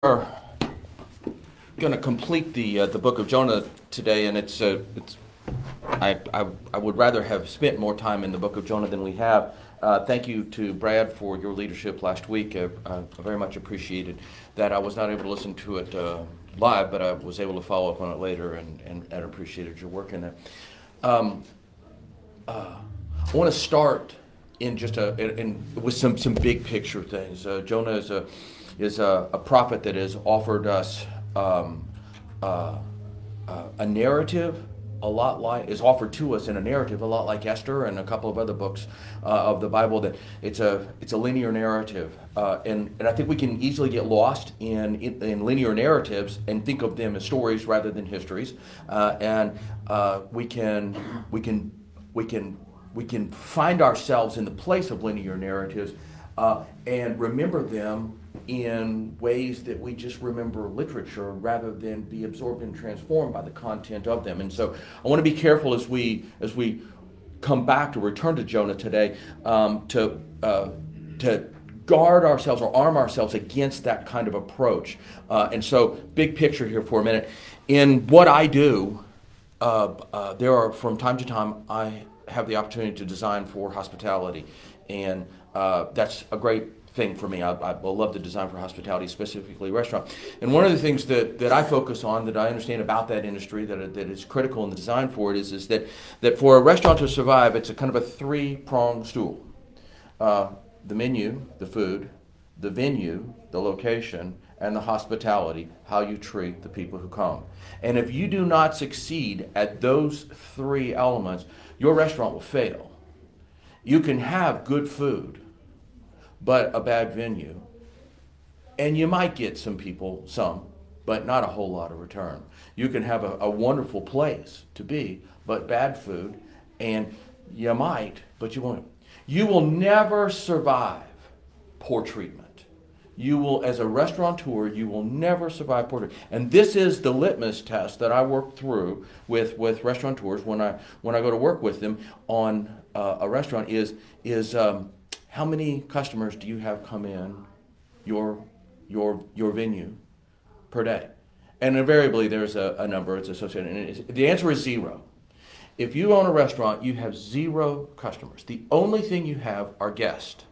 Are going to complete the book of Jonah today, and I would rather have spent more time in the book of Jonah than we have. Thank you to Brad for your leadership last week. I very much appreciated that. I was not able to listen to it live, but I was able to follow up on it later, and appreciated your work in it. I want to start in just with some big picture things. Jonah is a prophet that has offered us a narrative is offered to us in a narrative a lot like Esther and a couple of other books of the Bible. That it's a linear narrative, and I think we can easily get lost in linear narratives and think of them as stories rather than histories, and we can find ourselves in the place of linear narratives and remember them in ways that we just remember literature rather than be absorbed and transformed by the content of them. And so I want to be careful as we come back to return to Jonah today, to guard ourselves or arm ourselves against that kind of approach. And so big picture here for a minute. In what I do, there are, from time to time, I have the opportunity to design for hospitality, and that's a great thing for me. I love to design for hospitality, specifically restaurant. And one of the things that I focus on, that I understand about that industry, that is critical in the design for it, is that for a restaurant to survive, it's a kind of a three-pronged stool. The menu, the food, the venue, the location, and the hospitality, how you treat the people who come. And if you do not succeed at those three elements, your restaurant will fail. You can have good food, but a bad venue, and you might get some, but not a whole lot of return. You can have a wonderful place to be, but bad food, and you might, but you won't. You will never survive poor treatment. You will, as a restaurateur, you will never survive poor treatment. And this is the litmus test that I work through with restaurateurs when I go to work with them on a restaurant is how many customers do you have come in your venue per day? And invariably there's a number it's associated, and the answer is zero. If you own a restaurant, you have zero customers. The only thing you have are guests.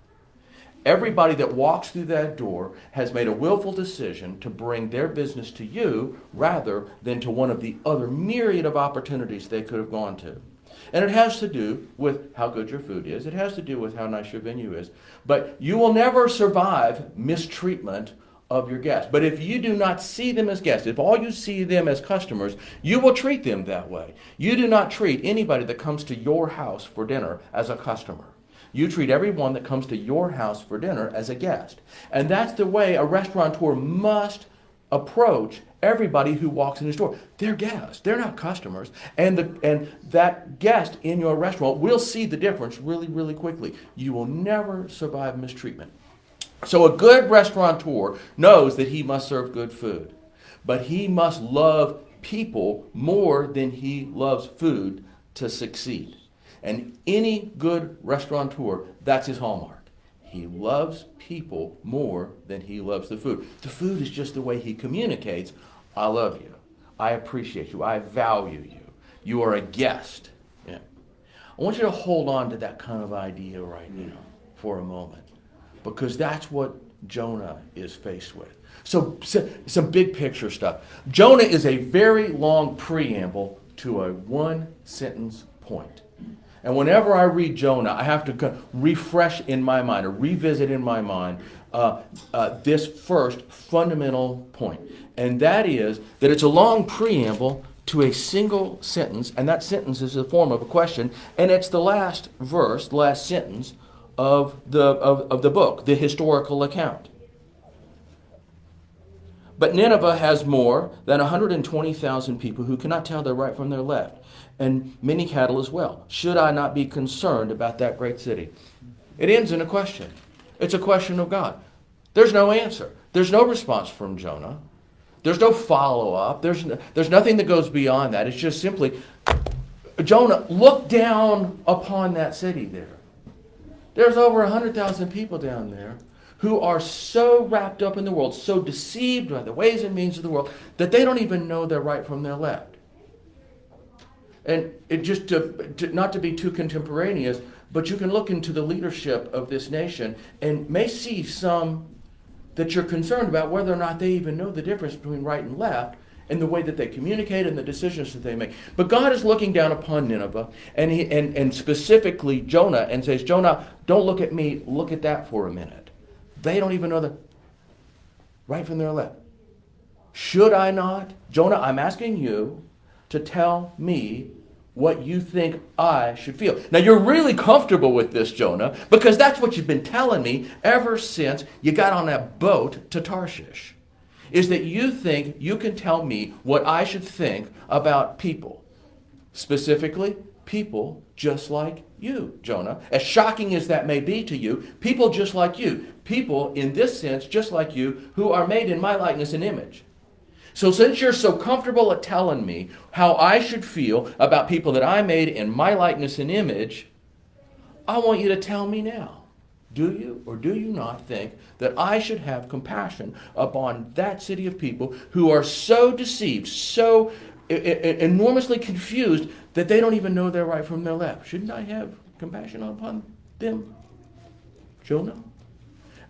Everybody that walks through that door has made a willful decision to bring their business to you rather than to one of the other myriad of opportunities they could have gone to. And it has to do with how good your food is. It has to do with how nice your venue is. But you will never survive mistreatment of your guests. But if you do not see them as guests, if all you see them as customers, you will treat them that way. You do not treat anybody that comes to your house for dinner as a customer. You treat everyone that comes to your house for dinner as a guest. And that's the way a restaurateur must approach everybody who walks in his door. They're guests. They're not customers. And that guest in your restaurant will see the difference really, really quickly. You will never survive mistreatment. So a good restaurateur knows that he must serve good food, but he must love people more than he loves food to succeed. And any good restaurateur, that's his hallmark. He loves people more than he loves the food. The food is just the way he communicates. I love you. I appreciate you. I value you. You are a guest. Yeah. I want you to hold on to that kind of idea right now for a moment, because that's what Jonah is faced with. So some big picture stuff. Jonah is a very long preamble to a one-sentence point. And whenever I read Jonah, I have to refresh in my mind or revisit in my mind this first fundamental point. And that is that it's a long preamble to a single sentence, and that sentence is a form of a question, and it's the last verse, the last sentence of the book, the historical account. But Nineveh has more than 120,000 people who cannot tell their right from their left, and many cattle as well. Should I not be concerned about that great city? It ends in a question. It's a question of God. There's no answer. There's no response from Jonah. There's no follow-up. There's nothing that goes beyond that. It's just simply, Jonah, look down upon that city there. There's over 100,000 people down there who are so wrapped up in the world, so deceived by the ways and means of the world, that they don't even know their right from their left. And it just not to be too contemporaneous, but you can look into the leadership of this nation and may see some that you're concerned about whether or not they even know the difference between right and left and the way that they communicate and the decisions that they make. But God is looking down upon Nineveh and specifically Jonah and says, Jonah, don't look at me, look at that for a minute. They don't even know the right from their left. Should I not? Jonah, I'm asking you to tell me what you think I should feel. Now, you're really comfortable with this, Jonah, because that's what you've been telling me ever since you got on that boat to Tarshish, is that you think you can tell me what I should think about people. Specifically, people just like you, Jonah. As shocking as that may be to you, people just like you. People, in this sense, just like you, who are made in my likeness and image. So since you're so comfortable at telling me how I should feel about people that I made in my likeness and image, I want you to tell me now. Do you or do you not think that I should have compassion upon that city of people who are so deceived, so enormously confused that they don't even know their right from their left? Shouldn't I have compassion upon them, Jonah?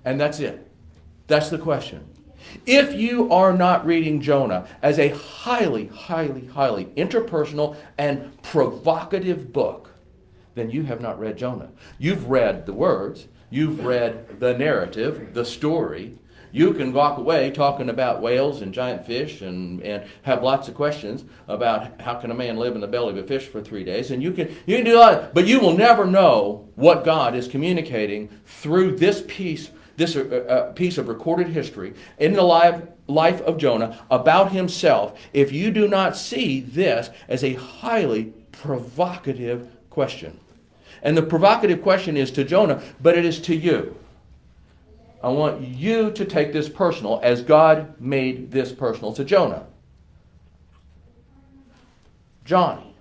And that's it. That's the question. If you are not reading Jonah as a highly, highly, highly interpersonal and provocative book, then you have not read Jonah. You've read the words. You've read the narrative, the story. You can walk away talking about whales and giant fish and have lots of questions about how can a man live in the belly of a fish for 3 days. And you can do that, but you will never know what God is communicating through this piece of recorded history in the life of Jonah about himself if you do not see this as a highly provocative question. And the provocative question is to Jonah, but it is to you. I want you to take this personal as God made this personal to Jonah. Johnny.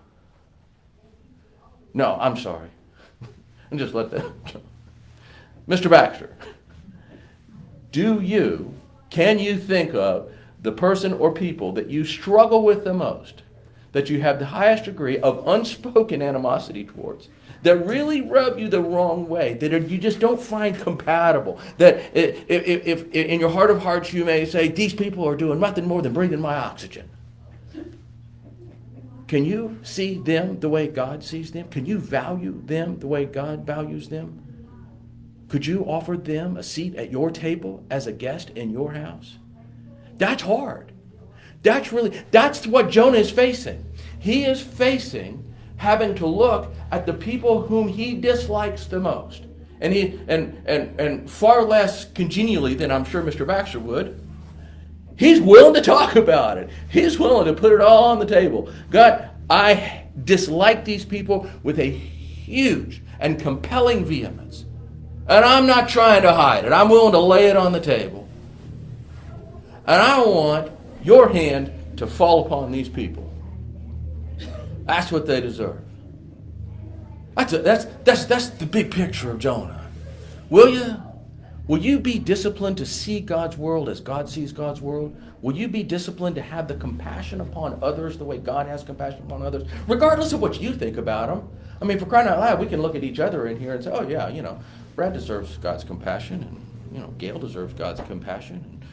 No, I'm sorry. And just let that. Mr. Baxter. Can you think of the person or people that you struggle with the most, that you have the highest degree of unspoken animosity towards, that really rub you the wrong way, that you just don't find compatible, that if in your heart of hearts you may say, these people are doing nothing more than breathing my oxygen? Can you see them the way God sees them? Can you value them the way God values them? Could you offer them a seat at your table as a guest in your house? That's hard. That's what Jonah is facing. He is facing having to look at the people whom he dislikes the most. And far less congenially than I'm sure Mr. Baxter would. He's willing to talk about it. He's willing to put it all on the table. God, I dislike these people with a huge and compelling vehemence. And I'm not trying to hide it. I'm willing to lay it on the table. And I want your hand to fall upon these people. That's what they deserve. That's the big picture of Jonah. Will you? Will you be disciplined to see God's world as God sees God's world? Will you be disciplined to have the compassion upon others the way God has compassion upon others, regardless of what you think about them? I mean, for crying out loud, we can look at each other in here and say, oh yeah, Brad deserves God's compassion, and Gail deserves God's compassion, and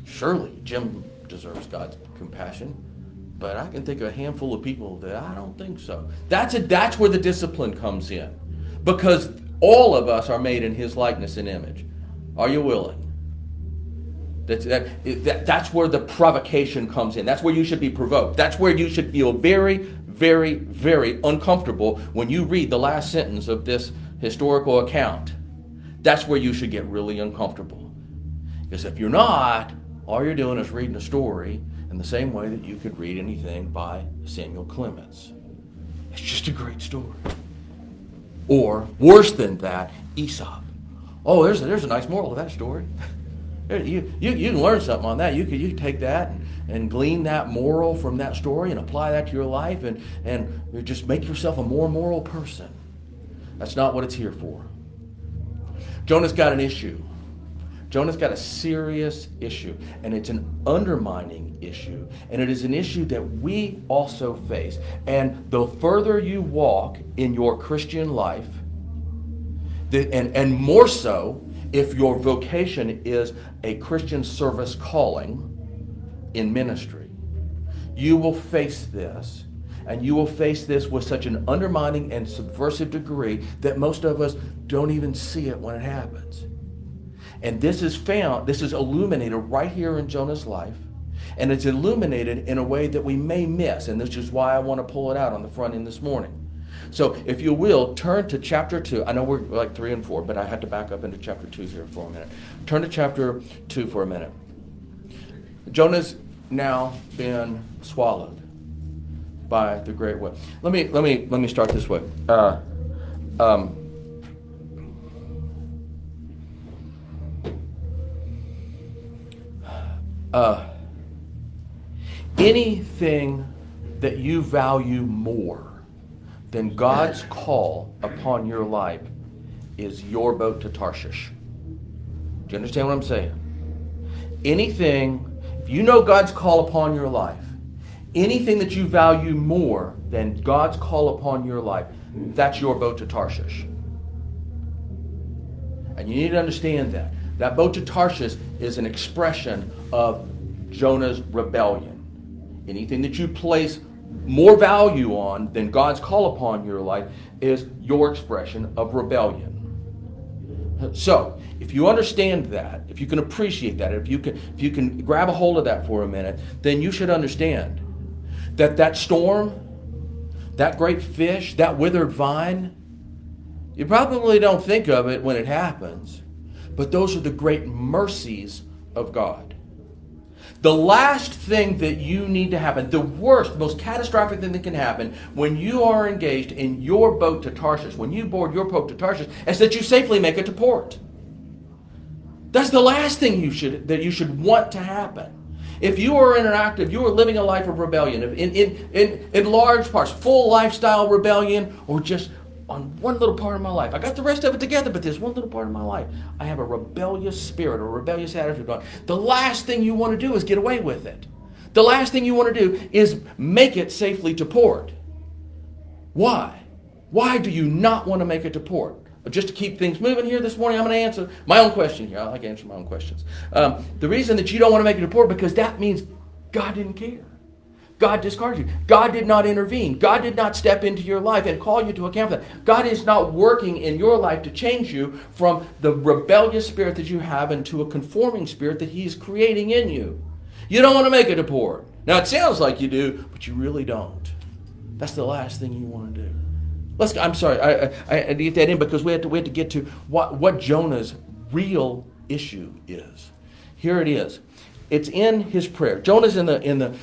surely Jim deserves God's compassion. But I can think of a handful of people that I don't think so. That's where the discipline comes in, because all of us are made in His likeness and image. Are you willing? That's where the provocation comes in. That's where you should be provoked. That's where you should feel very, very, very uncomfortable when you read the last sentence of this historical account. That's where you should get really uncomfortable. Because if you're not, all you're doing is reading a story in the same way that you could read anything by Samuel Clemens. It's just a great story. Or, worse than that, Aesop. Oh, there's a nice moral of that story. You can learn something on that. You can take that and glean that moral from that story and apply that to your life and just make yourself a more moral person. That's not what it's here for. Jonah's got an issue. Jonah's got a serious issue, and it's an undermining issue, and it is an issue that we also face. And the further you walk in your Christian life, and more so if your vocation is a Christian service calling in ministry, you will face this. And you will face this with such an undermining and subversive degree that most of us don't even see it when it happens. And this is illuminated right here in Jonah's life. And it's illuminated in a way that we may miss. And this is why I want to pull it out on the front end this morning. So if you will, turn to chapter 2. I know we're like 3 and 4, but I had to back up into chapter 2 here for a minute. Turn to chapter 2 for a minute. Jonah's now been swallowed by the great whale. Let me start this way. Anything that you value more than God's call upon your life is your boat to Tarshish. Do you understand what I'm saying? Anything, if you know God's call upon your life, anything that you value more than God's call upon your life, that's your boat to Tarshish. And you need to understand that. That boat to Tarshish is an expression of Jonah's rebellion. Anything that you place more value on than God's call upon your life is your expression of rebellion. So, if you understand that, if you can appreciate that, if you can grab a hold of that for a minute, then you should understand that storm, that great fish, that withered vine, you probably don't think of it when it happens, but those are the great mercies of God. The last thing that you need to happen, the worst, most catastrophic thing that can happen when you are engaged in your boat to Tarshish, when you board your boat to Tarshish, is that you safely make it to port. That's the last thing you should want to happen. If you are if you are living a life of rebellion, in large parts, full lifestyle rebellion, or just on one little part of my life, I got the rest of it together, but there's one little part of my life, I have a rebellious spirit, or a rebellious attitude on. The last thing you want to do is get away with it. The last thing you want to do is make it safely to port. Why? Why do you not want to make it to port? Just to keep things moving here this morning, I'm going to answer my own question here. I like to answer my own questions. The reason that you don't want to make it to port, because that means God didn't care. God discarded you. God did not intervene. God did not step into your life and call you to account for that. God is not working in your life to change you from the rebellious spirit that you have into a conforming spirit that He's creating in you. You don't want to make it to port. Now, it sounds like you do, but you really don't. That's the last thing you want to do. I'm sorry, I get that in because we had to get to what Jonah's real issue is. Here it is. It's in his prayer. Jonah's in the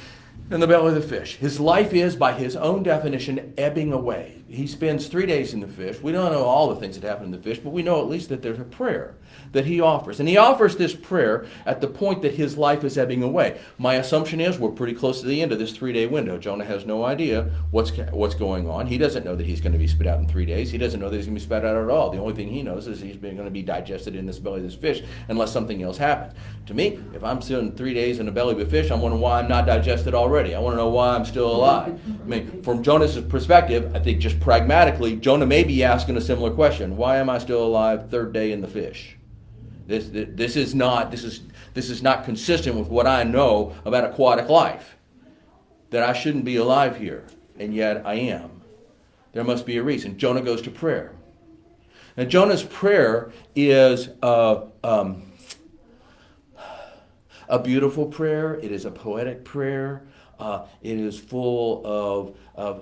belly of the fish. His life is, by his own definition, ebbing away. He spends 3 days in the fish. We don't know all the things that happen in the fish, but we know at least that there's a prayer that he offers. And he offers this prayer at the point that his life is ebbing away. My assumption is we're pretty close to the end of this 3-day window. Jonah has no idea what's going on. He doesn't know that he's going to be spit out in 3 days. He doesn't know that he's going to be spit out at all. The only thing he knows is he's going to be digested in this belly of this fish unless something else happens. To me, if I'm still 3 days in the belly of a fish, I'm wondering why I'm not digested already. I want to know why I'm still alive. I mean, from Jonah's perspective, I think just pragmatically, Jonah may be asking a similar question. Why am I still alive 3rd day in the fish? This is not consistent with what I know about aquatic life. That I shouldn't be alive here, and yet I am. There must be a reason. Jonah goes to prayer. Now Jonah's prayer is a beautiful prayer. It is a poetic prayer. It is full of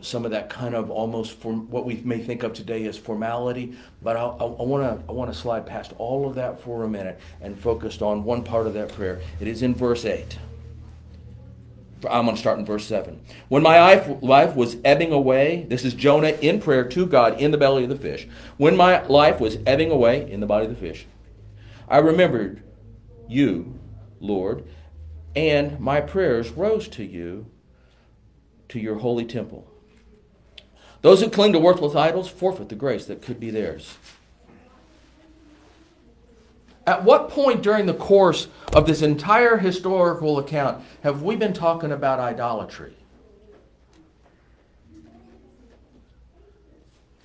some of that kind of almost what we may think of today as formality. But I want to slide past all of that for a minute and focus on one part of that prayer. It is in verse 8. I'm going to start in verse 7. When my life was ebbing away, this is Jonah in prayer to God in the belly of the fish. When my life was ebbing away in the body of the fish, I remembered you, Lord, and my prayers rose to you, to your holy temple. Those who cling to worthless idols forfeit the grace that could be theirs. At what point during the course of this entire historical account have we been talking about idolatry?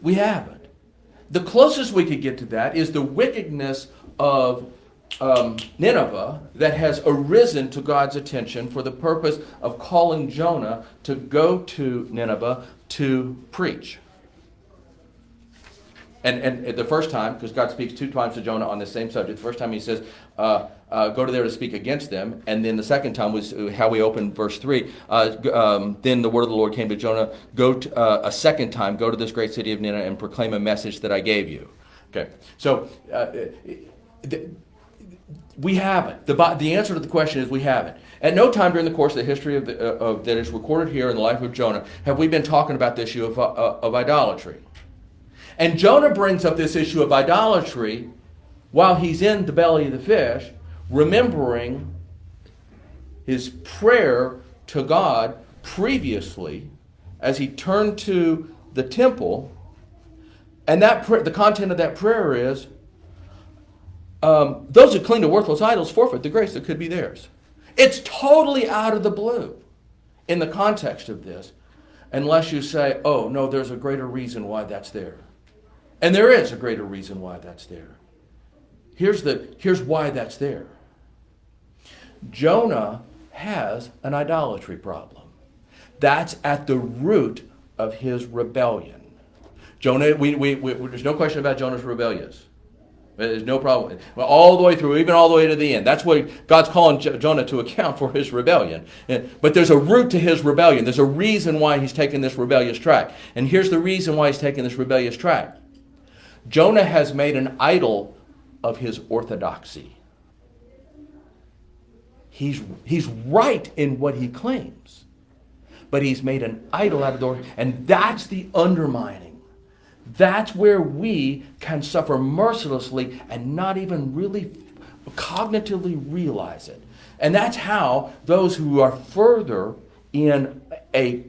We haven't. The closest we could get to that is the wickedness of Nineveh that has arisen to God's attention for the purpose of calling Jonah to go to Nineveh to preach. And the first time, because God speaks 2 times to Jonah on the same subject, the first time he says, go to there to speak against them. And then the second time was how we opened verse 3. Then the word of the Lord came to Jonah, go to, a second time, go to this great city of Nineveh and proclaim a message that I gave you. Okay, so we haven't. The answer to the question is we haven't. At no time during the course of the history of that is recorded here in the life of Jonah have we been talking about the issue of idolatry. And Jonah brings up this issue of idolatry while he's in the belly of the fish, remembering his prayer to God previously as he turned to the temple. And the content of that prayer is, those who cling to worthless idols forfeit the grace that could be theirs. It's totally out of the blue in the context of this, unless you say, oh, no, there's a greater reason why that's there. And there is a greater reason why that's there. Here's why that's there. Jonah has an idolatry problem. That's at the root of his rebellion. Jonah, there's no question about Jonah's rebellious. There's no problem. Well, all the way through, even all the way to the end. That's what God's calling Jonah to account for his rebellion. But there's a root to his rebellion. There's a reason why he's taking this rebellious track. And here's the reason why he's taking this rebellious track. Jonah has made an idol of his orthodoxy. He's right in what he claims, but he's made an idol out of the and that's the undermining. That's where we can suffer mercilessly and not even really cognitively realize it. And that's how those who are further in a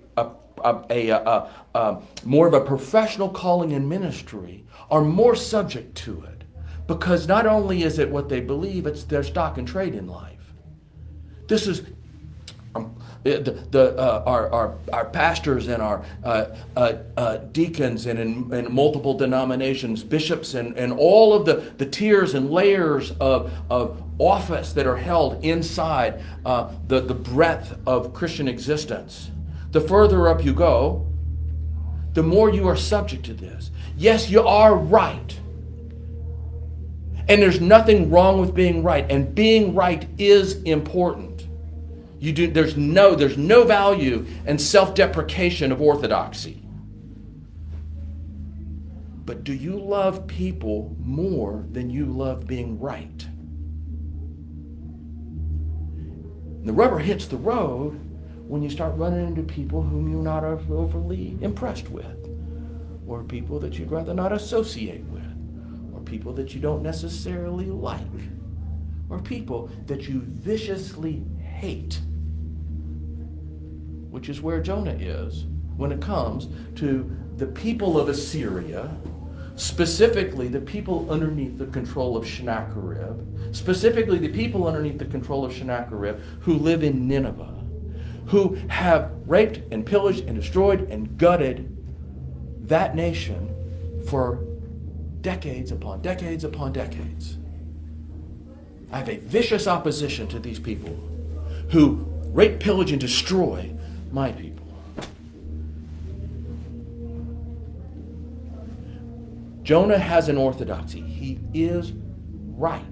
more of a professional calling in ministry are more subject to it, because not only is it what they believe, it's their stock and trade in life. This is our pastors and our deacons and in multiple denominations, bishops and all of the tiers and layers of office that are held inside the breadth of Christian existence. The further up you go, the more you are subject to this. Yes, you are right. And there's nothing wrong with being right. And being right is important. There's no value in self-deprecation of orthodoxy. But do you love people more than you love being right? And the rubber hits the road when you start running into people whom you're not overly impressed with, or people that you'd rather not associate with, or people that you don't necessarily like, or people that you viciously hate, which is where Jonah is when it comes to the people of Assyria, specifically the people underneath the control of Sennacherib, specifically the people underneath the control of Sennacherib who live in Nineveh, who have raped and pillaged and destroyed and gutted that nation for decades upon decades upon decades. I have a vicious opposition to these people who rape, pillage, and destroy my people. Jonah has an orthodoxy. He is right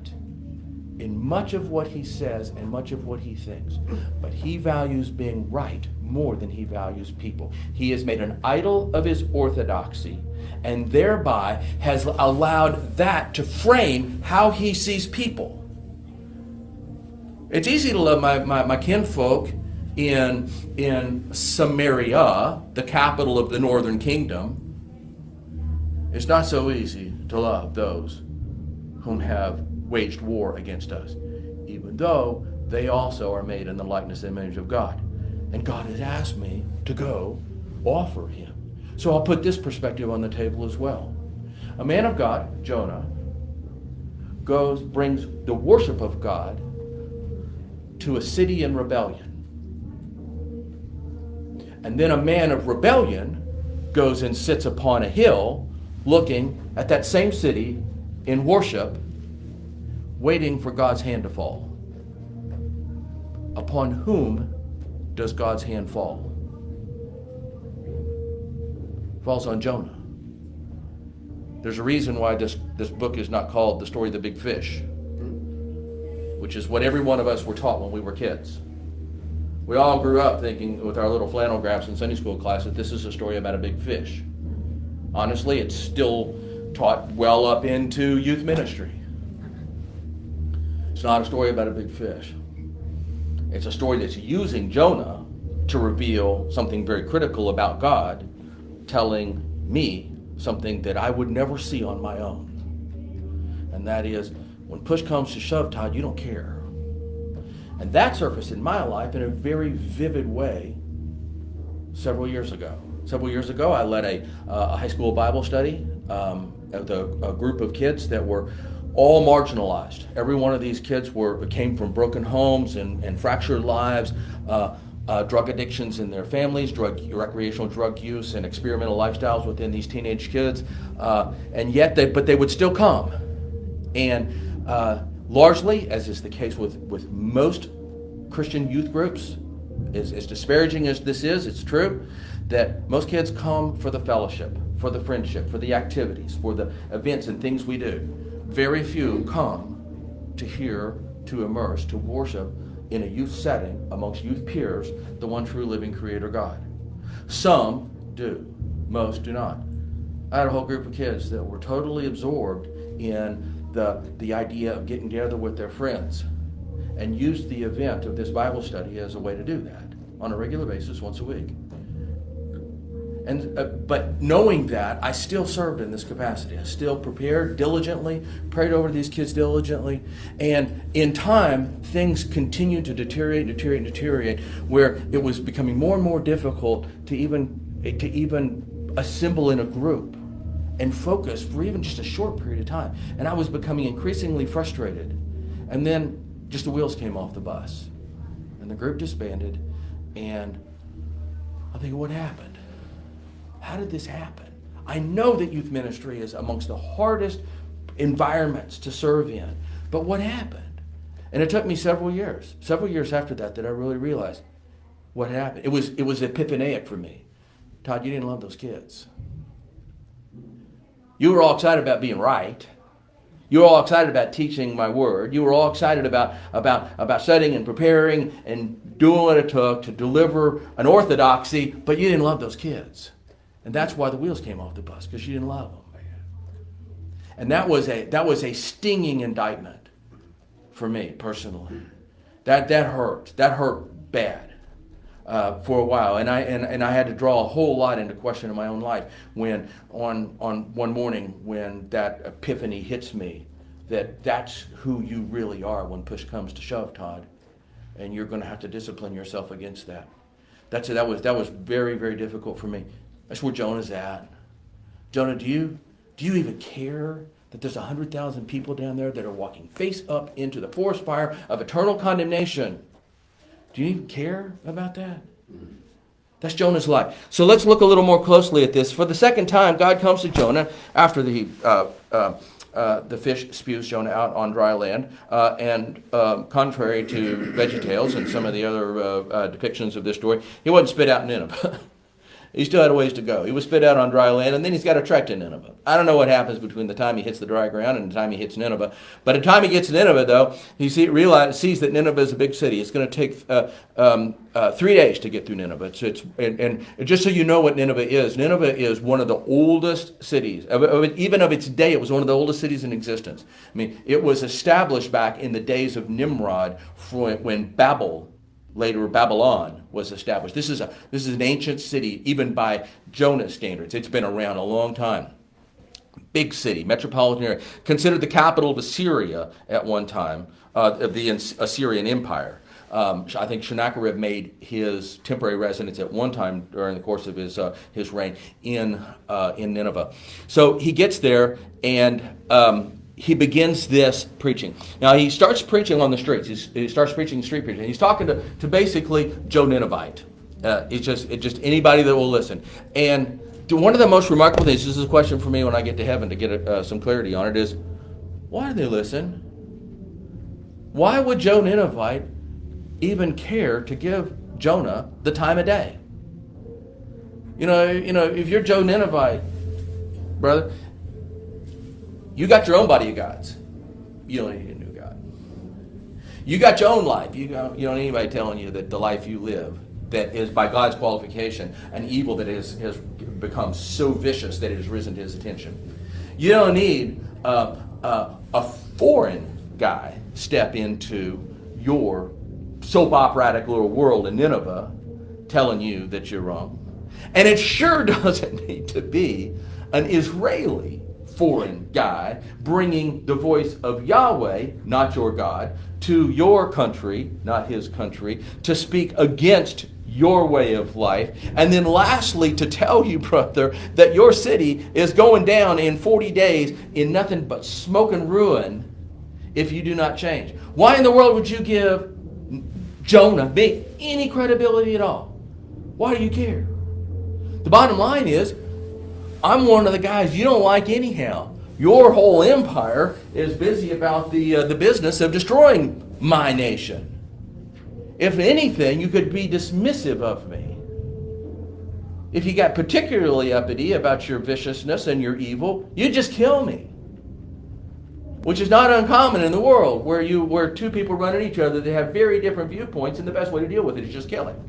in much of what he says and much of what he thinks. But he values being right more than he values people. He has made an idol of his orthodoxy and thereby has allowed that to frame how he sees people. It's easy to love my kinfolk in Samaria, the capital of the northern kingdom. It's not so easy to love those whom have waged war against us, even though they also are made in the likeness and image of God. And God has asked me to go offer him. So I'll put this perspective on the table as well. A man of God, Jonah, brings the worship of God to a city in rebellion. And then a man of rebellion goes and sits upon a hill looking at that same city in worship, waiting for God's hand to fall. Upon whom does God's hand fall? It falls on Jonah. There's a reason why this book is not called The Story of the Big Fish, which is what every one of us were taught when we were kids. We all grew up thinking with our little flannel graphs in Sunday school class that this is a story about a big fish. Honestly, it's still taught well up into youth ministry. It's not a story about a big fish. It's a story that's using Jonah to reveal something very critical about God, telling me something that I would never see on my own. And that is, when push comes to shove, Todd, you don't care. And that surfaced in my life in a very vivid way several years ago. Several years ago, I led a high school Bible study with a group of kids that were all marginalized. Every one of these kids came from broken homes and fractured lives, drug addictions in their families, recreational drug use, and experimental lifestyles within these teenage kids. And yet, they would still come. And largely, as is the case with most Christian youth groups, as disparaging as this is, it's true that most kids come for the fellowship, for the friendship, for the activities, for the events and things we do. Very few come to hear, to immerse, to worship in a youth setting amongst youth peers, the one true living Creator God. Some do, most do not. I had a whole group of kids that were totally absorbed in the idea of getting together with their friends, and used the event of this Bible study as a way to do that on a regular basis once a week. And but knowing that, I still served in this capacity. I still prepared diligently, prayed over these kids diligently, and in time, things continued to deteriorate, where it was becoming more and more difficult to even assemble in a group and focus for even just a short period of time. And I was becoming increasingly frustrated. And then just the wheels came off the bus, and the group disbanded, and I'm thinking, what happened? How did this happen? I know that youth ministry is amongst the hardest environments to serve in, but what happened? And it took me several years after that I really realized what happened. It was epiphanic for me. Todd, you didn't love those kids. You were all excited about being right. You were all excited about teaching my word. You were all excited about studying and preparing and doing what it took to deliver an orthodoxy, but you didn't love those kids. And that's why the wheels came off the bus, because you didn't love them. And that was a stinging indictment for me personally. That hurt. That hurt bad for a while. And I had to draw a whole lot into question in my own life when on one morning when that epiphany hits me that that's who you really are when push comes to shove, Todd. And you're going to have to discipline yourself against that. That was very, very difficult for me. That's where Jonah's at. Jonah, do you even care that there's 100,000 people down there that are walking face up into the forest fire of eternal condemnation? Do you even care about that? That's Jonah's life. So let's look a little more closely at this. For the second time, God comes to Jonah after the fish spews Jonah out on dry land. And contrary to VeggieTales and some of the other depictions of this story, he wasn't spit out in Nineveh. He still had a ways to go. He was spit out on dry land, and then he's got a trek to Nineveh. I don't know what happens between the time he hits the dry ground and the time he hits Nineveh. But the time he gets to Nineveh, though, he sees that Nineveh is a big city. It's going to take 3 days to get through Nineveh. And just so you know what Nineveh is one of the oldest cities. Even of its day, it was one of the oldest cities in existence. I mean, it was established back in the days of Nimrod when later Babylon was established. This is an ancient city, even by Jonah's standards. It's been around a long time. Big city, metropolitan area, considered the capital of Assyria at one time, of the Assyrian Empire. I think Sennacherib made his temporary residence at one time during the course of his reign in Nineveh. So he gets there, and he begins this preaching. Now, he starts preaching on the streets. He starts preaching street preaching. He's talking to basically Joe Ninevite. It's just anybody that will listen. And one of the most remarkable things, this is a question for me when I get to heaven to get some clarity on it, is why do they listen? Why would Joe Ninevite even care to give Jonah the time of day? You know, if you're Joe Ninevite, brother, you got your own body of gods. You don't need a new God. You got your own life. You don't need anybody telling you that the life you live, that is by God's qualification, an evil that has become so vicious that it has risen to his attention. You don't need a foreign guy step into your soap operatic little world in Nineveh telling you that you're wrong. And it sure doesn't need to be an Israeli foreign guy bringing the voice of Yahweh, not your God, to your country, not his country, to speak against your way of life. And then lastly, to tell you, brother, that your city is going down in 40 days in nothing but smoke and ruin if you do not change. Why in the world would you give Jonah any credibility at all? Why do you care? The bottom line is, I'm one of the guys you don't like anyhow. Your whole empire is busy about the business of destroying my nation. If anything, you could be dismissive of me. If you got particularly uppity about your viciousness and your evil, you just kill me. Which is not uncommon in the world, where two people run at each other that have very different viewpoints, and the best way to deal with it is just killing.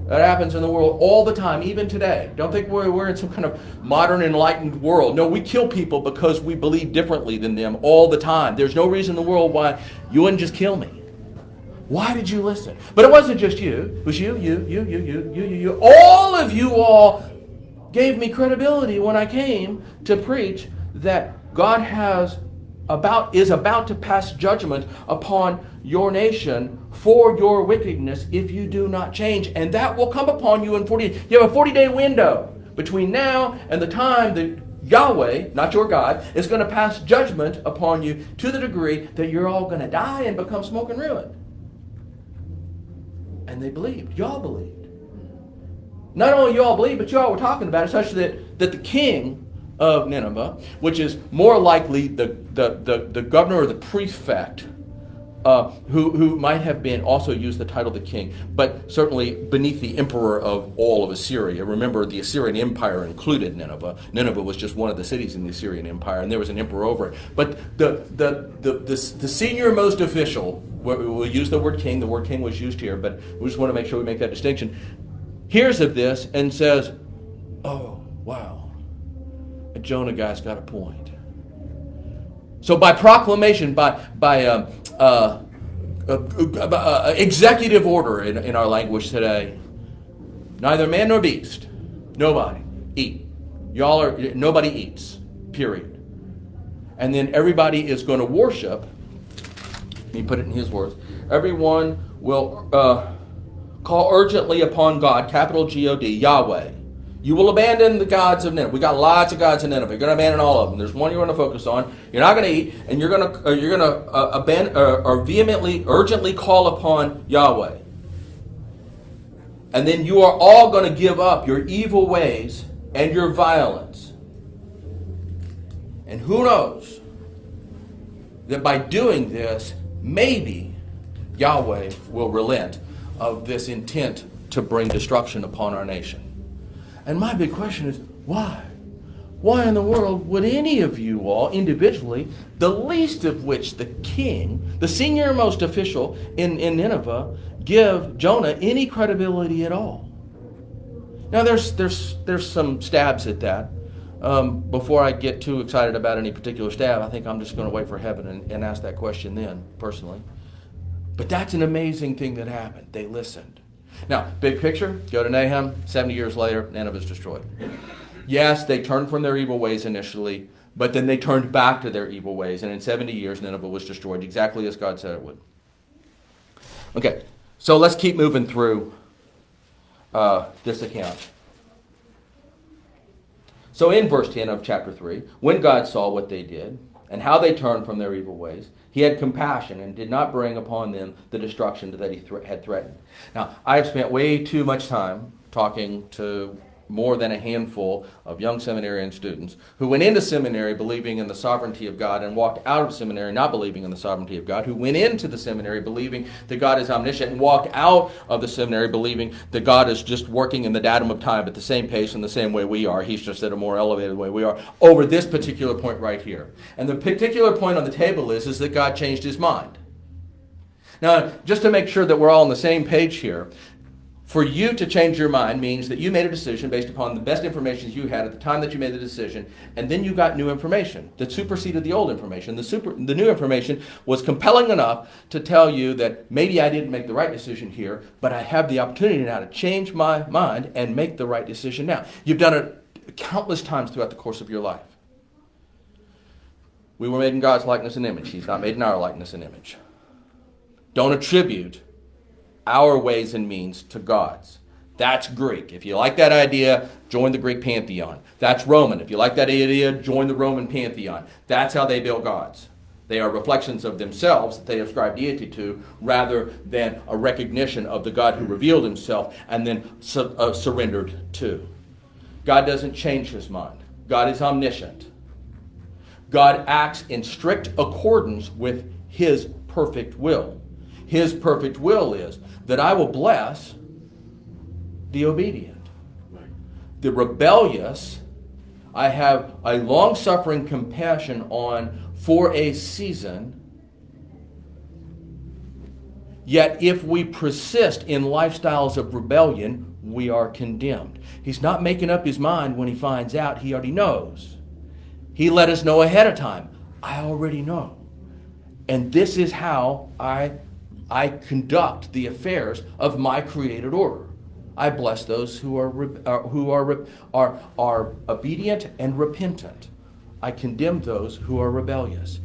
That happens in the world all the time, even today. Don't think we're in some kind of modern enlightened world. No, we kill people because we believe differently than them all the time. There's no reason in the world why you wouldn't just kill me. Why did you listen? But it wasn't just you. It was you. All of you all gave me credibility when I came to preach that God is about to pass judgment upon your nation for your wickedness if you do not change. And that will come upon you in 40 days. You have a 40-day window between now and the time that Yahweh, not your God, is going to pass judgment upon you to the degree that you're all going to die and become smoke and ruin. And they believed. Y'all believed. Not only y'all believed, but y'all were talking about it such that the king of Nineveh, which is more likely the governor or the prefect, who might have been also used the title the king, but certainly beneath the emperor of all of Assyria. Remember, the Assyrian Empire included Nineveh. Nineveh was just one of the cities in the Assyrian Empire, and there was an emperor over it. But the senior most official, we'll use the word king. The word king was used here, but we just want to make sure we make that distinction. Hears of this and says, "Oh, wow. Jonah guy's got a point." So by proclamation, by executive order in our language today, neither man nor beast, nobody eat. Nobody eats, period. And then everybody is going to worship. Let me put it in his words. Everyone will call urgently upon God, capital G-O-D, Yahweh. You will abandon the gods of Nineveh. We got lots of gods in Nineveh. You're going to abandon all of them. There's one you're going to focus on. You're not going to eat, and you're going to abandon or vehemently, urgently call upon Yahweh. And then you are all going to give up your evil ways and your violence. And who knows that by doing this, maybe Yahweh will relent of this intent to bring destruction upon our nation. And my big question is, why? Why in the world would any of you all individually, the least of which the king, the senior most official in Nineveh, give Jonah any credibility at all? Now there's some stabs at that. Before I get too excited about any particular stab, I think I'm just going to wait for heaven and ask that question then, personally. But that's an amazing thing that happened. They listened. Now, big picture, go to Nahum, 70 years later, Nineveh is destroyed. Yes, they turned from their evil ways initially, but then they turned back to their evil ways, and in 70 years, Nineveh was destroyed exactly as God said it would. Okay, so let's keep moving through this account. So in verse 10 of chapter 3, when God saw what they did, and how they turned from their evil ways. He had compassion and did not bring upon them the destruction that he had threatened. Now, I've spent way too much time talking to more than a handful of young seminarian students who went into seminary believing in the sovereignty of God and walked out of seminary not believing in the sovereignty of God, who went into the seminary believing that God is omniscient and walked out of the seminary believing that God is just working in the datum of time at the same pace in the same way we are. He's just at a more elevated way we are over this particular point right here. And the particular point on the table is that God changed his mind. Now, just to make sure that we're all on the same page here, for you to change your mind means that you made a decision based upon the best information you had at the time that you made the decision, and then you got new information that superseded the old information. The new information was compelling enough to tell you that maybe I didn't make the right decision here, but I have the opportunity now to change my mind and make the right decision now. You've done it countless times throughout the course of your life. We were made in God's likeness and image. He's not made in our likeness and image. Don't attribute our ways and means to God's. That's Greek. If you like that idea, join the Greek pantheon. That's Roman. If you like that idea, join the Roman pantheon. That's how they build gods. They are reflections of themselves that they ascribe deity to, rather than a recognition of the God who revealed himself and then surrendered to. God doesn't change his mind. God is omniscient. God acts in strict accordance with his perfect will. His perfect will is that I will bless the obedient. The rebellious, I have a long-suffering compassion on for a season. Yet if we persist in lifestyles of rebellion, we are condemned. He's not making up his mind when he finds out. He already knows. He let us know ahead of time. I already know. And this is how I conduct the affairs of my created order. I bless those who are obedient and repentant. I condemn those who are rebellious.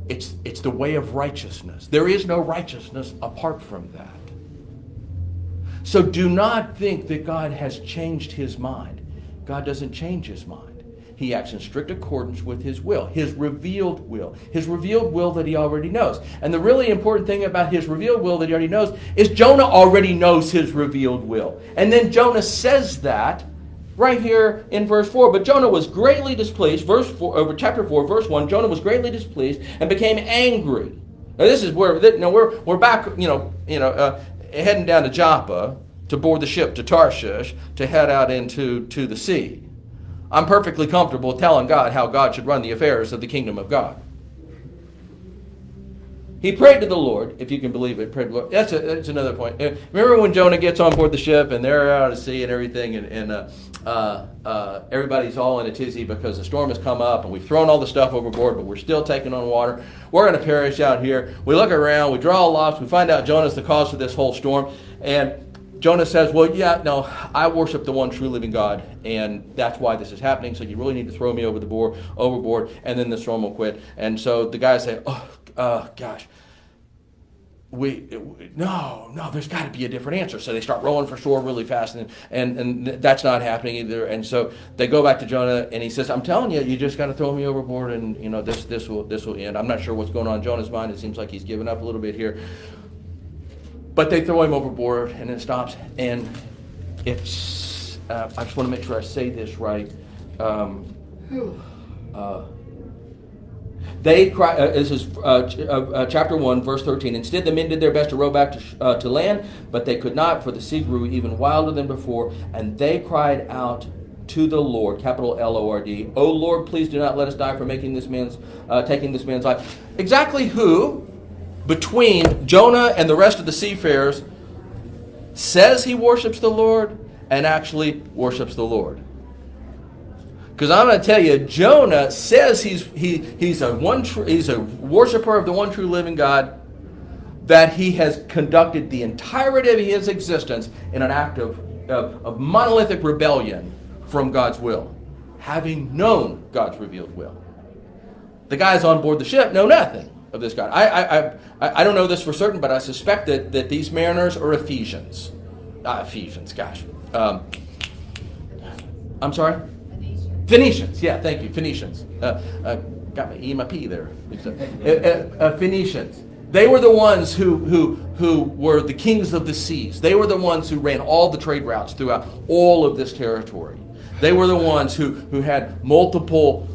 It's the way of righteousness. There is no righteousness apart from that. So do not think that God has changed his mind. God doesn't change his mind. He acts in strict accordance with his will, his revealed will that he already knows. And the really important thing about his revealed will that he already knows is Jonah already knows his revealed will. And then Jonah says that right here in verse 4. But Jonah was greatly displeased, chapter 4, verse 1, Jonah was greatly displeased and became angry. Now this is where we're back, heading down to Joppa to board the ship to Tarshish to head out into the sea. I'm perfectly comfortable telling God how God should run the affairs of the kingdom of God. He prayed to the Lord, if you can believe it. Prayed to the Lord. That's another point. Remember when Jonah gets on board the ship and they're out at sea and everything, and everybody's all in a tizzy because the storm has come up and we've thrown all the stuff overboard, but we're still taking on water. We're going to perish out here. We look around, we draw lots, we find out Jonah's the cause of this whole storm, and Jonah says, well, yeah, no, I worship the one true living God, and that's why this is happening, so you really need to throw me overboard, and then the storm will quit. And so the guys say, gosh, no, there's got to be a different answer. So they start rowing for shore really fast, and that's not happening either. And so they go back to Jonah, and he says, I'm telling you, you just got to throw me overboard, and this will end. I'm not sure what's going on in Jonah's mind. It seems like he's given up a little bit here. But they throw him overboard, and it stops. And it's, I just want to make sure I say this right. They cry, this is chapter 1, verse 13. Instead, the men did their best to row back to land, but they could not, for the sea grew even wilder than before. And they cried out to the Lord, capital L-O-R-D, O Lord, please do not let us die for taking this man's life. Exactly who, between Jonah and the rest of the seafarers, says he worships the Lord and actually worships the Lord? Because I'm going to tell you, Jonah says he's a worshiper of the one true living God, that he has conducted the entirety of his existence in an act of monolithic rebellion from God's will, having known God's revealed will. The guys on board the ship know nothing of this God. I don't know this for certain, but I suspect that these mariners are Ephesians. Ephesians, gosh. I'm sorry? Phoenicians, yeah, thank you, Phoenicians. got my E and my P there. Phoenicians. They were the ones who were the kings of the seas. They were the ones who ran all the trade routes throughout all of this territory. They were the ones who had multiple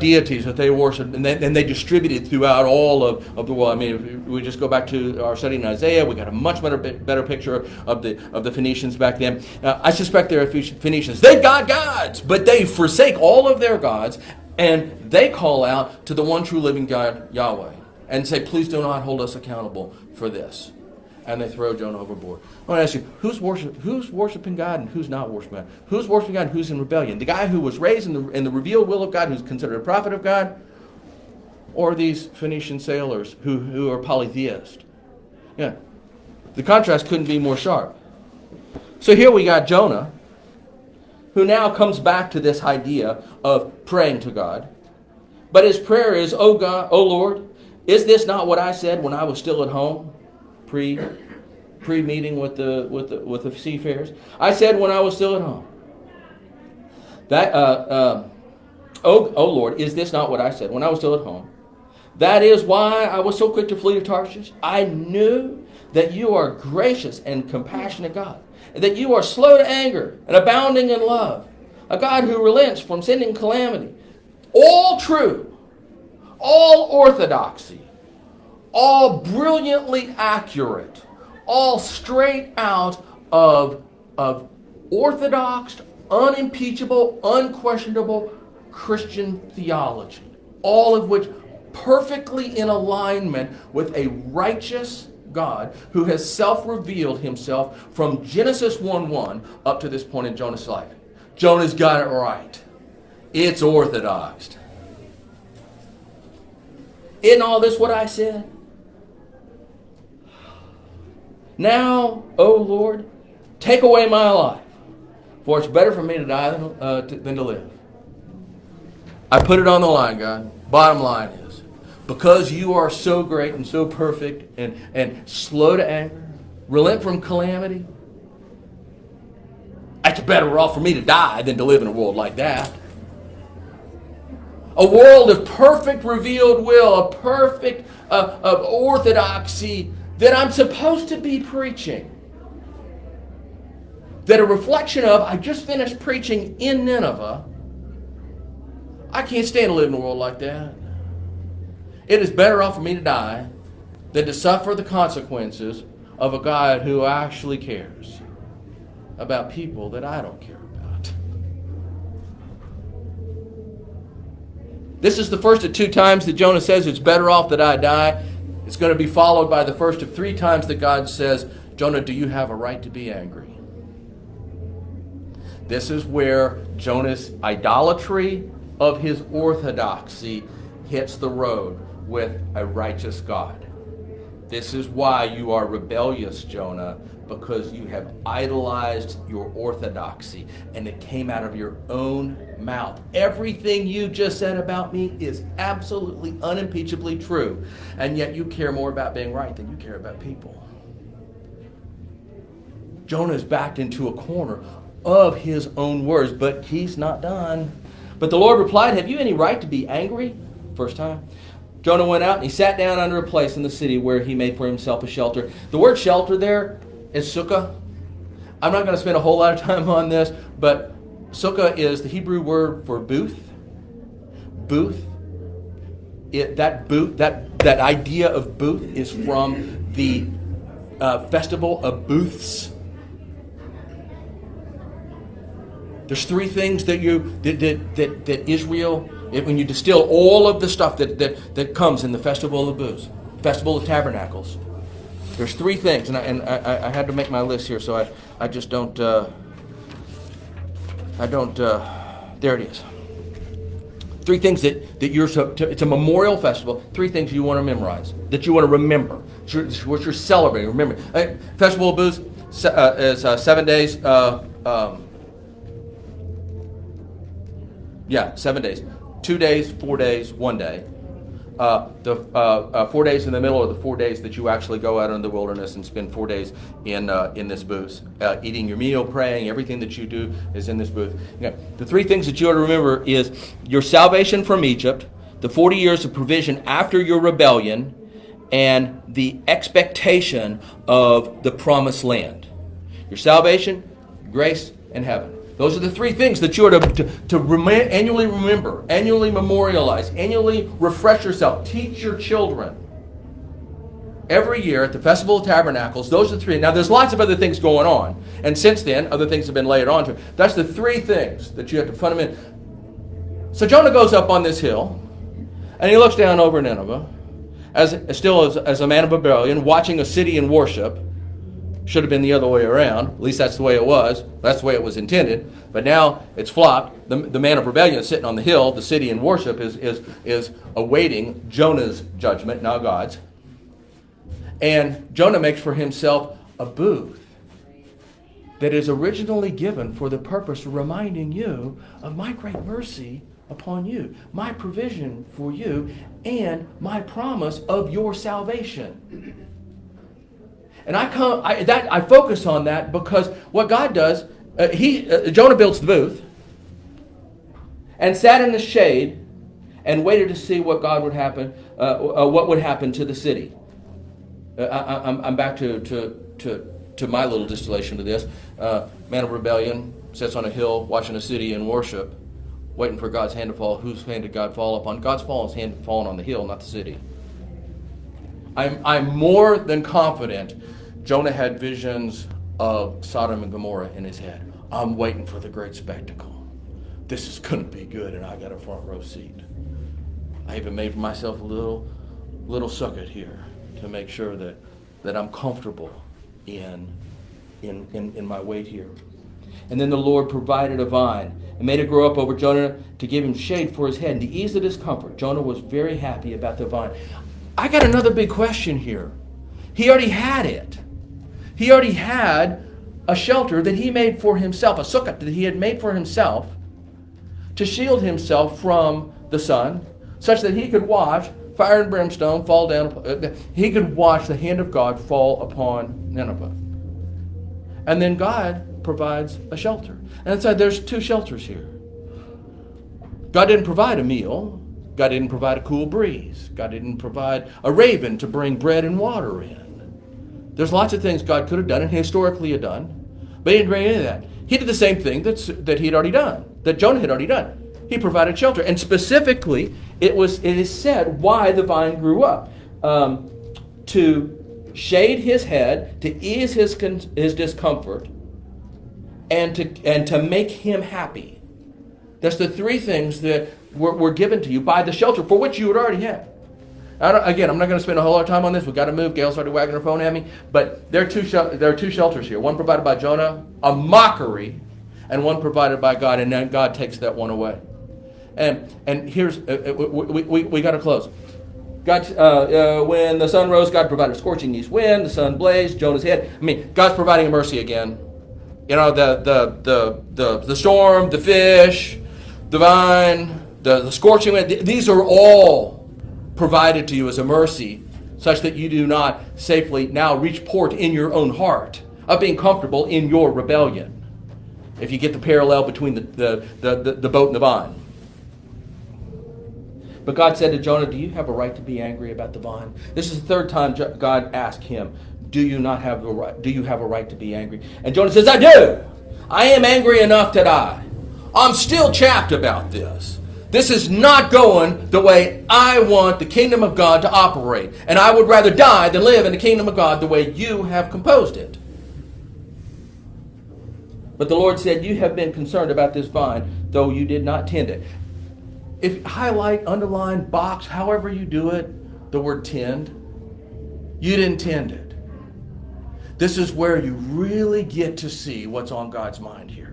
deities that they worshipped, and they distributed throughout all of the world. I mean, if we just go back to our study in Isaiah, we got a much better picture of the Phoenicians back then. I suspect they're Phoenicians. They've got gods, but they forsake all of their gods, and they call out to the one true living God, Yahweh, and say, please do not hold us accountable for this. And they throw Jonah overboard. I want to ask you, who's worshiping God and who's not worshiping God? Who's worshiping God and who's in rebellion? The guy who was raised in the revealed will of God, who's considered a prophet of God? Or these Phoenician sailors who are polytheist? Yeah. The contrast couldn't be more sharp. So here we got Jonah, who now comes back to this idea of praying to God. But his prayer is, "Oh God, oh Lord, is this not what I said when I was still at home?" Pre-meeting with the seafarers. I said when I was still at home. That oh Lord, is this not what I said when I was still at home? That is why I was so quick to flee to Tarshish. I knew that you are gracious and compassionate God, and that you are slow to anger and abounding in love, a God who relents from sending calamity. All true, all orthodoxy, all brilliantly accurate, all straight out of orthodox, unimpeachable, unquestionable Christian theology, all of which perfectly in alignment with a righteous God who has self-revealed himself from Genesis 1:1 up to this point in Jonah's life. Jonah's got it right. It's orthodox. Isn't all this what I said? Now, O Lord, take away my life, for it's better for me to die than to live. I put it on the line, God. Bottom line is, because you are so great and so perfect and slow to anger, relent from calamity, it's better off for me to die than to live in a world like that. A world of perfect revealed will, a perfect of orthodoxy that I'm supposed to be preaching. That a reflection of, I just finished preaching in Nineveh. I can't stand to live in a world like that. It is better off for me to die than to suffer the consequences of a God who actually cares about people that I don't care about. This is the first of 2 times that Jonah says it's better off that I die. It's going to be followed by the first of 3 times that God says, Jonah, do you have a right to be angry? This is where Jonah's idolatry of his orthodoxy hits the road with a righteous God. This is why you are rebellious, Jonah, because you have idolized your orthodoxy, and it came out of your own mouth. Everything you just said about me is absolutely unimpeachably true, and yet you care more about being right than you care about people. Jonah is backed into a corner of his own words, but he's not done. But the Lord replied, have you any right to be angry? First time. Jonah went out and he sat down under a place in the city where he made for himself a shelter. The word shelter there is sukkah. I'm not going to spend a whole lot of time on this, but sukkah is the Hebrew word for booth. Booth. That idea of booth is from the festival of booths. There's 3 things that Israel, when you distill all of the stuff that comes in the festival of booths, festival of tabernacles. There's 3 things, and I had to make my list here, so I just don't. There it is. 3 things that you're it's a memorial festival. 3 things you want to memorize, that you want to remember. What you're celebrating. Remember, festival of booths is 7 days. 7 days. 2 days, 4 days, 1 day. The 4 days in the middle are the 4 days that you actually go out in the wilderness and spend 4 days in this booth, eating your meal, praying. Everything that you do is in this booth. The 3 things that you ought to remember is your salvation from Egypt, the 40 years of provision after your rebellion, and the expectation of the promised land. Your salvation, grace, and heaven. Those are the three things that you are to annually remember, annually memorialize, annually refresh yourself, teach your children. Every year at the Festival of Tabernacles, those are the three. Now, there's lots of other things going on. And since then, other things have been layered onto it. That's the three things that you have to fundamentally. So Jonah goes up on this hill, and he looks down over Nineveh, as a man of rebellion, watching a city in worship. Should have been the other way around. At least that's the way it was. That's the way it was intended. But now it's flopped. The man of rebellion is sitting on the hill. The city in worship is awaiting Jonah's judgment, not God's. And Jonah makes for himself a booth that is originally given for the purpose of reminding you of my great mercy upon you, my provision for you, and my promise of your salvation. And I focus on that because what God does, Jonah builds the booth and sat in the shade and waited to see what would happen to the city. I'm back to my little distillation of this. Man of rebellion sits on a hill watching a city in worship, waiting for God's hand to fall. Whose hand did God fall upon? God's hand fallen on the hill, not the city. I'm more than confident Jonah had visions of Sodom and Gomorrah in his head. I'm waiting for the great spectacle. This is going to be good, and I got a front row seat. I even made for myself a little socket here to make sure that I'm comfortable in my wait here. And then the Lord provided a vine and made it grow up over Jonah to give him shade for his head and to ease the discomfort. Jonah was very happy about the vine. I got another big question here. He already had it. He already had a shelter that he made for himself, a sukkah that he had made for himself to shield himself from the sun, such that he could watch fire and brimstone fall down. He could watch the hand of God fall upon Nineveh. And then God provides a shelter. And so there's two shelters here. God didn't provide a meal. God didn't provide a cool breeze. God didn't provide a raven to bring bread and water in. There's lots of things God could have done and historically had done, but he didn't bring any of that. He did the same thing that he had already done, that Jonah had already done. He provided shelter. And specifically, it is said why the vine grew up. To shade his head, to ease his discomfort, and to make him happy. That's the three things that were given to you by the shelter for which you had already had. Again, I'm not going to spend a whole lot of time on this. We've got to move. Gail started wagging her phone at me. But there are two shelters here. One provided by Jonah, a mockery, and one provided by God, and then God takes that one away. And here's, we got to close. God, when the sun rose, God provided a scorching east wind. The sun blazed, Jonah's head. I mean, God's providing a mercy again. You know, the storm, the fish, the vine, the scorching wind. These are all provided to you as a mercy, such that you do not safely now reach port in your own heart of being comfortable in your rebellion. If you get the parallel between the boat and the vine. But God said to Jonah, do you have a right to be angry about the vine? This is the third time God asked him, do you have a right to be angry? And Jonah says, I do. I am angry enough to die. I'm still chapped about this. This is not going the way I want the kingdom of God to operate. And I would rather die than live in the kingdom of God the way you have composed it. But the Lord said, you have been concerned about this vine, though you did not tend it. If highlight, underline, box, however you do it, the word tend, you didn't tend it. This is where you really get to see what's on God's mind here.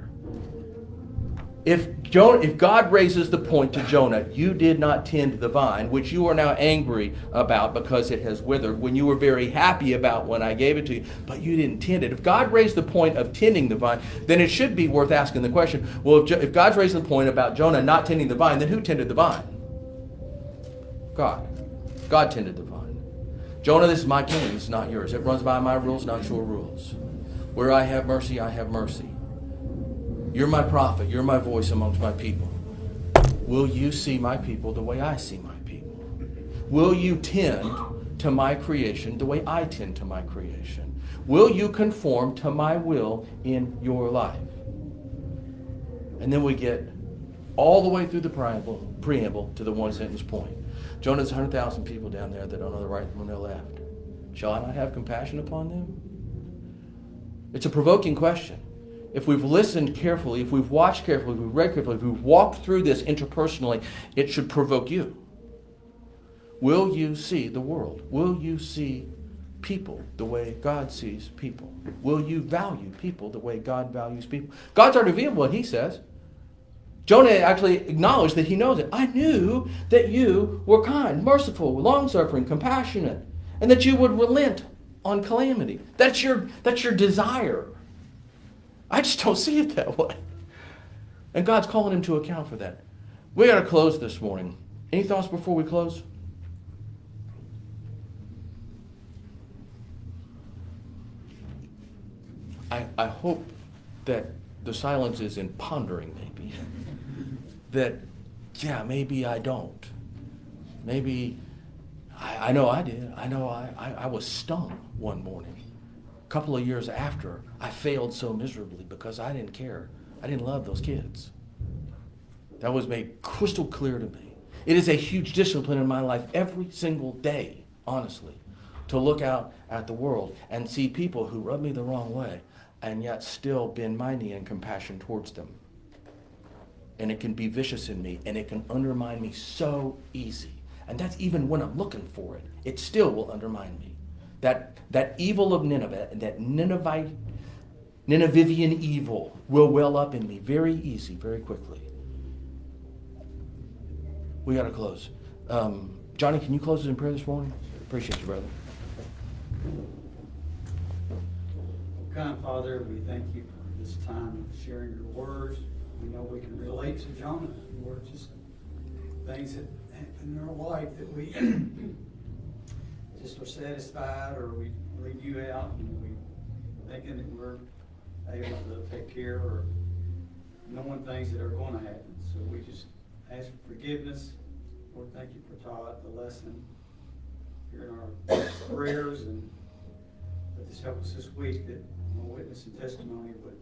If God raises the point to Jonah, you did not tend the vine, which you are now angry about because it has withered, when you were very happy about when I gave it to you, but you didn't tend it. If God raised the point of tending the vine, then it should be worth asking the question, well, if God's raising the point about Jonah not tending the vine, then who tended the vine? God. God tended the vine. Jonah, this is my kingdom, this is not yours. It runs by my rules, not your rules. Where I have mercy, I have mercy. You're my prophet. You're my voice amongst my people. Will you see my people the way I see my people? Will you tend to my creation the way I tend to my creation? Will you conform to my will in your life? And then we get all the way through the preamble to the one sentence point. Jonah's 100,000 people down there that don't know the right from the left. Shall I not have compassion upon them? It's a provoking question. If we've listened carefully, if we've watched carefully, if we've read carefully, if we've walked through this interpersonally, it should provoke you. Will you see the world? Will you see people the way God sees people? Will you value people the way God values people? God's already revealed what he says. Jonah actually acknowledged that he knows it. I knew that you were kind, merciful, long-suffering, compassionate, and that you would relent on calamity. That's your desire. I just don't see it that way. And God's calling him to account for that. We got to close this morning. Any thoughts before we close? I hope that the silence is in pondering, maybe. That, yeah, maybe I don't. Maybe, I know I did. I know I was stung one morning. A couple of years after, I failed so miserably because I didn't care. I didn't love those kids. That was made crystal clear to me. It is a huge discipline in my life every single day, honestly, to look out at the world and see people who rub me the wrong way and yet still bend my knee in compassion towards them. And it can be vicious in me, and it can undermine me so easy. And that's even when I'm looking for it. It still will undermine me. That evil of Nineveh, that Ninevian evil will well up in me very easy, very quickly. We got to close. Johnny, can you close us in prayer this morning? Appreciate you, brother. Kind Father, we thank you for this time of sharing your words. We know we can relate to Jonah, Lord, just things that happen in our life that we just are satisfied, or we leave you out and we thinking that we're able to take care or knowing things that are going to happen. So we just ask for forgiveness. Lord, thank you for Todd, the lesson, hearing our prayers, and let this help us this week that my witness and testimony would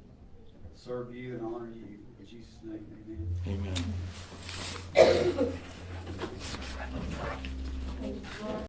serve you and honor you. In Jesus' name, amen. Amen.